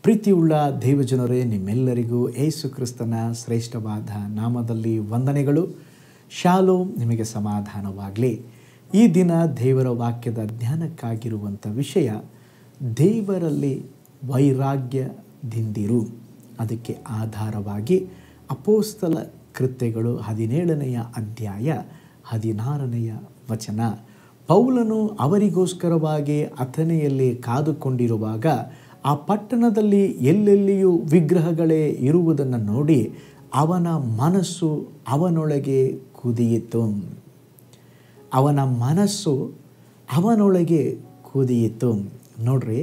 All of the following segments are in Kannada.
ಪ್ರೀತಿಯುಳ್ಳ ದೇವಜನರೇ, ನಿಮ್ಮೆಲ್ಲರಿಗೂ ಯೇಸು ಕ್ರಿಸ್ತನ ಶ್ರೇಷ್ಠವಾದ ನಾಮದಲ್ಲಿ ವಂದನೆಗಳು. ಶಾಲೋಮ್, ನಿಮಗೆ ಸಮಾಧಾನವಾಗಲಿ. ಈ ದಿನ ದೇವರ ವಾಕ್ಯದ ಜ್ಞಾನಕ್ಕಾಗಿರುವಂಥ ವಿಷಯ, ದೇವರಲ್ಲಿ ವೈರಾಗ್ಯದಿಂದಿರು. ಅದಕ್ಕೆ ಆಧಾರವಾಗಿ ಅಪೊಸ್ತಲ ಕೃತ್ಯಗಳು 17ನೇ ಅಧ್ಯಾಯ 16ನೇ ವಚನ. ಪೌಲನು ಅವರಿಗೋಸ್ಕರವಾಗಿ ಅಥೆನೆಯಲ್ಲಿ ಕಾದುಕೊಂಡಿರುವಾಗ ಆ ಪಟ್ಟಣದಲ್ಲಿ ಎಲ್ಲೆಲ್ಲಿಯೂ ವಿಗ್ರಹಗಳೇ ಇರುವುದನ್ನು ನೋಡಿ ಅವನ ಮನಸ್ಸು ಅವನೊಳಗೆ ಕುದಿಯಿತು. ಅವನ ಮನಸ್ಸು ಅವನೊಳಗೆ ಕುದಿಯಿತು. ನೋಡ್ರಿ,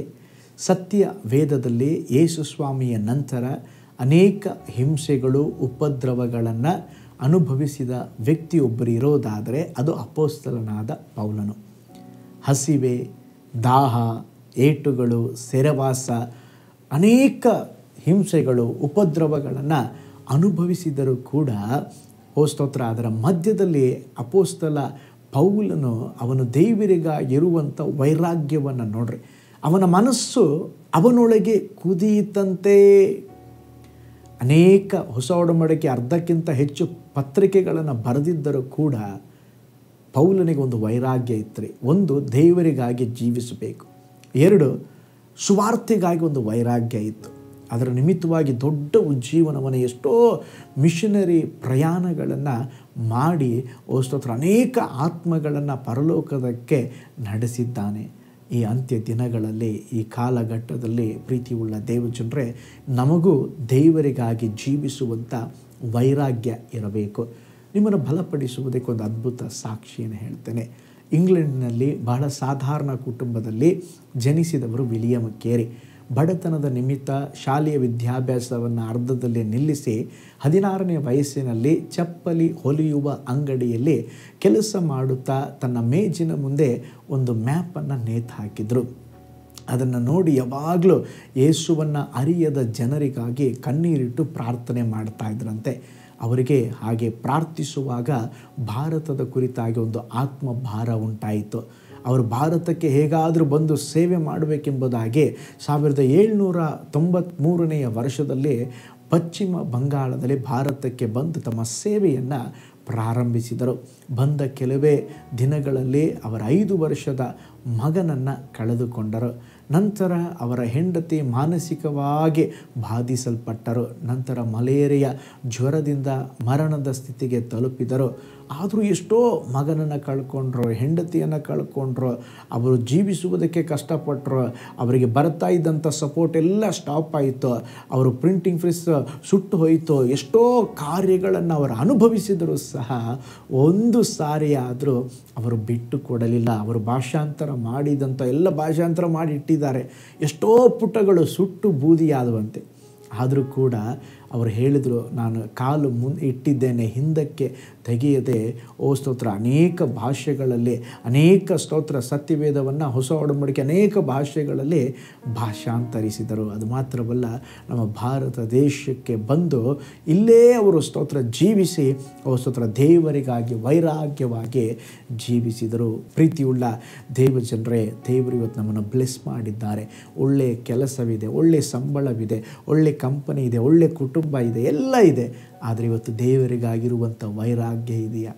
ಸತ್ಯ ವೇದದಲ್ಲಿ ಯೇಸು ಸ್ವಾಮಿಯ ನಂತರ ಅನೇಕ ಹಿಂಸೆಗಳು, ಉಪದ್ರವಗಳನ್ನು ಅನುಭವಿಸಿದ ವ್ಯಕ್ತಿಯೊಬ್ಬರು ಇರೋದಾದರೆ ಅದು ಅಪೊಸ್ತಲನಾದ ಪೌಲನು. ಹಸಿವೆ, ದಾಹ, ಏಟುಗಳು, ಸೆರೆವಾಸ, ಅನೇಕ ಹಿಂಸೆಗಳು, ಉಪದ್ರವಗಳನ್ನು ಅನುಭವಿಸಿದರೂ ಕೂಡ ಸ್ತೋತ್ರ, ಅದರ ಮಧ್ಯದಲ್ಲಿ ಅಪೊಸ್ತಲ ಪೌಲನು ಅವನು ದೇವರಿಗಾಗಿರುವಂಥ ವೈರಾಗ್ಯವನ್ನು ನೋಡ್ರಿ, ಅವನ ಮನಸ್ಸು ಅವನೊಳಗೆ ಕುದಿಯಿತಂತೆ. ಅನೇಕ ಹೊಸ ಒಡಂಬಡಿಕೆ ಅರ್ಧಕ್ಕಿಂತ ಹೆಚ್ಚು ಪತ್ರಿಕೆಗಳನ್ನು ಬರೆದಿದ್ದರೂ ಕೂಡ ಪೌಲನಿಗೆ ಒಂದು ವೈರಾಗ್ಯ ಇತ್ತು. ಒಂದು, ದೇವರಿಗಾಗಿ ಜೀವಿಸಬೇಕು. 2, ಸುವಾರ್ತೆಗಾಗಿ ಒಂದು ವೈರಾಗ್ಯ ಇತ್ತು. ಅದರ ನಿಮಿತ್ತವಾಗಿ ದೊಡ್ಡ ಉಜ್ಜೀವನವನ್ನು, ಎಷ್ಟೋ ಮಿಷನರಿ ಪ್ರಯಾಣಗಳನ್ನು ಮಾಡಿ ಸ್ತೋತ್ರ ಅನೇಕ ಆತ್ಮಗಳನ್ನು ಪರಲೋಕದಕ್ಕೆ ನಡೆಸಿದ್ದಾನೆ. ಈ ಅಂತ್ಯ ದಿನಗಳಲ್ಲಿ, ಈ ಕಾಲಘಟ್ಟದಲ್ಲಿ ಪ್ರೀತಿಯುಳ್ಳ ದೇವಜನರೇ, ನಮಗೂ ದೇವರಿಗಾಗಿ ಜೀವಿಸುವಂಥ ವೈರಾಗ್ಯ ಇರಬೇಕು. ನಿಮ್ಮನ್ನು ಬಲಪಡಿಸುವುದಕ್ಕೆ ಒಂದು ಅದ್ಭುತ ಸಾಕ್ಷಿಯನ್ನು ಹೇಳ್ತೇನೆ. ಇಂಗ್ಲೆಂಡ್ನಲ್ಲಿ ಬಹಳ ಸಾಧಾರಣ ಕುಟುಂಬದಲ್ಲಿ ಜನಿಸಿದವರು ವಿಲಿಯಂ ಕೇರಿ. ಬಡತನದ ನಿಮಿತ್ತ ಶಾಲೆಯ ವಿದ್ಯಾಭ್ಯಾಸವನ್ನು ಅರ್ಧದಲ್ಲಿ ನಿಲ್ಲಿಸಿ 16ನೇ ವಯಸ್ಸಿನಲ್ಲಿ ಚಪ್ಪಲಿ ಹೊಲಿಯುವ ಅಂಗಡಿಯಲ್ಲಿ ಕೆಲಸ ಮಾಡುತ್ತಾ ತನ್ನ ಮೇಜಿನ ಮುಂದೆ ಒಂದು ಮ್ಯಾಪನ್ನು ನೇತು ಹಾಕಿದರು. ಅದನ್ನು ನೋಡಿ ಯಾವಾಗಲೂ ಯೇಸುವನ್ನು ಅರಿಯದ ಜನರಿಗಾಗಿ ಕಣ್ಣೀರಿಟ್ಟು ಪ್ರಾರ್ಥನೆ ಮಾಡ್ತಾ ಇದ್ರಂತೆ. ಅವರಿಗೆ ಹಾಗೆ ಪ್ರಾರ್ಥಿಸುವಾಗ ಭಾರತದ ಕುರಿತಾಗಿ ಒಂದು ಆತ್ಮಭಾರ ಉಂಟಾಯಿತು. ಅವರು ಭಾರತಕ್ಕೆ ಹೇಗಾದರೂ ಬಂದು ಸೇವೆ ಮಾಡಬೇಕೆಂಬುದಾಗಿ 1793ನೇ ವರ್ಷದಲ್ಲಿ ಪಶ್ಚಿಮ ಬಂಗಾಳದಲ್ಲಿ ಭಾರತಕ್ಕೆ ಬಂದು ತಮ್ಮ ಸೇವೆಯನ್ನು ಪ್ರಾರಂಭಿಸಿದರು. ಬಂದ ಕೆಲವೇ ದಿನಗಳಲ್ಲಿ ಅವರ 5 ವರ್ಷದ ಮಗನನ್ನು ಕಳೆದುಕೊಂಡರು. ನಂತರ ಅವರ ಹೆಂಡತಿ ಮಾನಸಿಕವಾಗಿ ಬಾಧಿಸಲ್ಪಟ್ಟರು. ನಂತರ ಮಲೇರಿಯಾ ಜ್ವರದಿಂದ ಮರಣದ ಸ್ಥಿತಿಗೆ ತಲುಪಿದರು. ಆದರೂ ಎಷ್ಟೋ ಮಗನನ್ನು ಕಳ್ಕೊಂಡ್ರು, ಹೆಂಡತಿಯನ್ನು ಕಳ್ಕೊಂಡ್ರು, ಅವರು ಜೀವಿಸುವುದಕ್ಕೆ ಕಷ್ಟಪಟ್ಟರು. ಅವರಿಗೆ ಬರ್ತಾ ಇದ್ದಂಥ ಸಪೋರ್ಟ್ ಎಲ್ಲ ಸ್ಟಾಪ್ ಆಯಿತು. ಅವರು ಪ್ರಿಂಟಿಂಗ್ ಪ್ರೆಸ್ ಸುಟ್ಟು ಹೋಯಿತು. ಎಷ್ಟೋ ಕಾರ್ಯಗಳನ್ನು ಅವರು ಅನುಭವಿಸಿದರೂ ಸಹ ಒಂದು ಸಾರಿ ಆದರೂ ಅವರು ಬಿಟ್ಟು ಕೊಡಲಿಲ್ಲ. ಅವರು ಭಾಷಾಂತರ ಮಾಡಿದಂಥ ಎಲ್ಲ ಭಾಷಾಂತರ ಮಾಡಿ ಇಟ್ಟಿದ್ದಾರೆ. ಎಷ್ಟೋ ಪುಟಗಳು ಸುಟ್ಟು ಬೂದಿಯಾದವಂತೆ. ಆದರೂ ಕೂಡ ಅವರು ಹೇಳಿದರು, ನಾನು ಕಾಲು ಇಟ್ಟಿದ್ದೇನೆ, ಹಿಂದಕ್ಕೆ ತೆಗೆಯದೆ ಸ್ತೋತ್ರ ಅನೇಕ ಭಾಷೆಗಳಲ್ಲಿ, ಅನೇಕ ಸ್ತೋತ್ರ ಸತ್ಯವೇದವನ್ನು ಹೊಸ ಒಡಂಬಡಿಕೆ ಅನೇಕ ಭಾಷೆಗಳಲ್ಲಿ ಭಾಷಾಂತರಿಸಿದರು. ಅದು ಮಾತ್ರವಲ್ಲ, ನಮ್ಮ ಭಾರತ ದೇಶಕ್ಕೆ ಬಂದು ಇಲ್ಲೇ ಅವರು ಸ್ತೋತ್ರ ಜೀವಿಸಿ ಸ್ತೋತ್ರ ದೇವರಿಗಾಗಿ ವೈರಾಗ್ಯವಾಗಿ ಜೀವಿಸಿದರು. ಪ್ರೀತಿಯುಳ್ಳ ದೇವಜನರೇ, ದೇವರು ಇವತ್ತು ನಮ್ಮನ್ನು ಬ್ಲೆಸ್ ಮಾಡಿದ್ದಾರೆ. ಒಳ್ಳೆಯ ಕೆಲಸವಿದೆ, ಒಳ್ಳೆಯ ಸಂಬಳವಿದೆ, ಒಳ್ಳೆಯ ಕಂಪನಿ ಇದೆ, ಒಳ್ಳೆಯ ಕುಟುಂಬ ಇದೆ, ಎಲ್ಲ ಇದೆ. ಆದರೆ ಇವತ್ತು ದೇವರಿಗಾಗಿರುವಂಥ ವೈರಾಗ್ಯ ಇದೆಯಾ?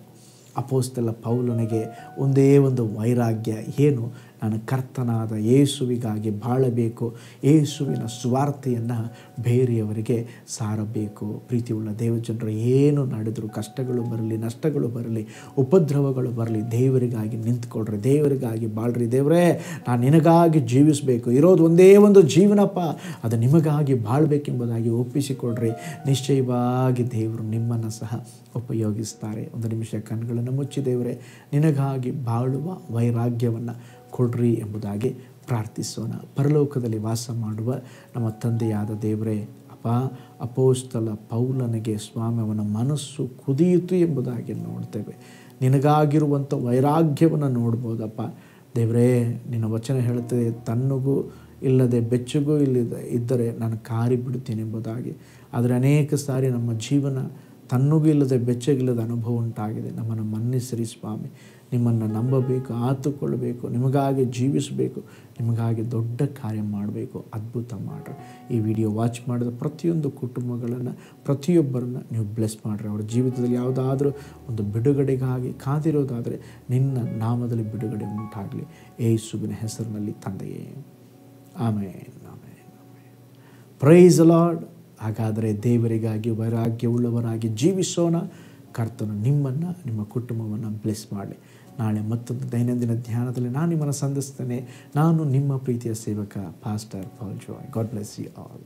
ಅಪೊಸ್ತಲ ಪೌಲನಿಗೆ ಒಂದೇ ಒಂದು ವೈರಾಗ್ಯ. ಏನು? ನಾನು ಕರ್ತನಾದ ಯೇಸುವಿಗಾಗಿ ಬಾಳಬೇಕು, ಯೇಸುವಿನ ಸುವಾರ್ತೆಯನ್ನು ಬೇರೆಯವರಿಗೆ ಸಾರಬೇಕು. ಪ್ರೀತಿಯುಳ್ಳ ದೇವಜನರು, ಏನು ನಡೆದರೂ, ಕಷ್ಟಗಳು ಬರಲಿ, ನಷ್ಟಗಳು ಬರಲಿ, ಉಪದ್ರವಗಳು ಬರಲಿ, ದೇವರಿಗಾಗಿ ನಿಂತ್ಕೊಳ್ರಿ, ದೇವರಿಗಾಗಿ ಬಾಳ್ರಿ. ದೇವರೇ, ನಾನು ನಿನಗಾಗಿ ಜೀವಿಸಬೇಕು, ಇರೋದು ಒಂದೇ ಒಂದು ಜೀವನಪ್ಪ, ಅದು ನಿಮಗಾಗಿ ಬಾಳ್ಬೇಕೆಂಬುದಾಗಿ ಒಪ್ಪಿಸಿಕೊಳ್ರಿ. ನಿಶ್ಚಯವಾಗಿ ದೇವರು ನಿಮ್ಮನ್ನು ಸಹ ಉಪಯೋಗಿಸ್ತಾರೆ. ಒಂದು ನಿಮಿಷ ಕಣ್ಗಳನ್ನು ಮುಚ್ಚಿ, ದೇವರೇ, ನಿನಗಾಗಿ ಬಾಳುವ ವೈರಾಗ್ಯವನ್ನು ಕೊಡ್ರಿ ಎಂಬುದಾಗಿ ಪ್ರಾರ್ಥಿಸೋಣ. ಪರಲೋಕದಲ್ಲಿ ವಾಸ ಮಾಡುವ ನಮ್ಮ ತಂದೆಯಾದ ದೇವರೇ, ಅಪೊಸ್ತಲ ಪೌಲನಿಗೆ ಸ್ವಾಮಿ ಅವನ ಮನಸ್ಸು ಕುದಿಯಿತು ಎಂಬುದಾಗಿ ನೋಡ್ತೇವೆ. ನಿನಗಾಗಿರುವಂಥ ವೈರಾಗ್ಯವನ್ನು ನೋಡ್ಬೋದಪ್ಪ. ದೇವರೇ, ನಿನ್ನ ವಚನ ಹೇಳುತ್ತದೆ, ತನ್ನಗೂ ಇಲ್ಲದೆ ಬೆಚ್ಚಗೂ ಇಲ್ಲದೆ ಇದ್ದರೆ ನಾನು ಕಾರಿ ಬಿಡ್ತೀನಿ ಎಂಬುದಾಗಿ. ಆದರೆ ಅನೇಕ ಸಾರಿ ನಮ್ಮ ಜೀವನ ತಣ್ಣಗಿಲ್ಲದೆ ಬೆಚ್ಚಗಿಲ್ಲದ ಅನುಭವ ಉಂಟಾಗಿದೆ. ನಮ್ಮನ್ನು ಮನ್ನಿಸಿರಿ ಸ್ವಾಮಿ. ನಿಮ್ಮನ್ನು ನಂಬಬೇಕು, ಆತುಕೊಳ್ಳಬೇಕು, ನಿಮಗಾಗಿ ಜೀವಿಸಬೇಕು, ನಿಮಗಾಗಿ ದೊಡ್ಡ ಕಾರ್ಯ ಮಾಡಬೇಕು. ಅದ್ಭುತ ಮಾಡಿರಿ. ಈ ವಿಡಿಯೋ ವಾಚ್ ಮಾಡಿದ ಪ್ರತಿಯೊಂದು ಕುಟುಂಬಗಳನ್ನು, ಪ್ರತಿಯೊಬ್ಬರನ್ನು ನೀವು ಬ್ಲೆಸ್ ಮಾಡಿರಿ. ಅವರ ಜೀವಿತದಲ್ಲಿ ಯಾವುದಾದ್ರೂ ಒಂದು ಬಿಡುಗಡೆಗಾಗಿ ಕಾದಿರೋದಾದರೆ ನಿನ್ನ ನಾಮದಲ್ಲಿ ಬಿಡುಗಡೆ ಉಂಟಾಗಲಿ. ಯೇಸುವಿನ ಹೆಸರಿನಲ್ಲಿ ತಂದೆಯೇ, amen, amen, amen. Praise the lord. ಹಾಗಾದರೆ ದೇವರಿಗಾಗಿ ವೈರಾಗ್ಯವುಳ್ಳವರಾಗಿ ಜೀವಿಸೋಣ. ಕರ್ತನು ನಿಮ್ಮನ್ನು, ನಿಮ್ಮ ಕುಟುಂಬವನ್ನು ಬ್ಲೆಸ್ ಮಾಡಲಿ. ನಾಳೆ ಮತ್ತೊಂದು ದೈನಂದಿನ ಧ್ಯಾನದಲ್ಲಿ ನಾನು ನಿಮ್ಮನ್ನು ಸಂಧಿಸ್ತೇನೆ. ನಾನು ನಿಮ್ಮ ಪ್ರೀತಿಯ ಸೇವಕ pastor Paul Joy. God bless you all.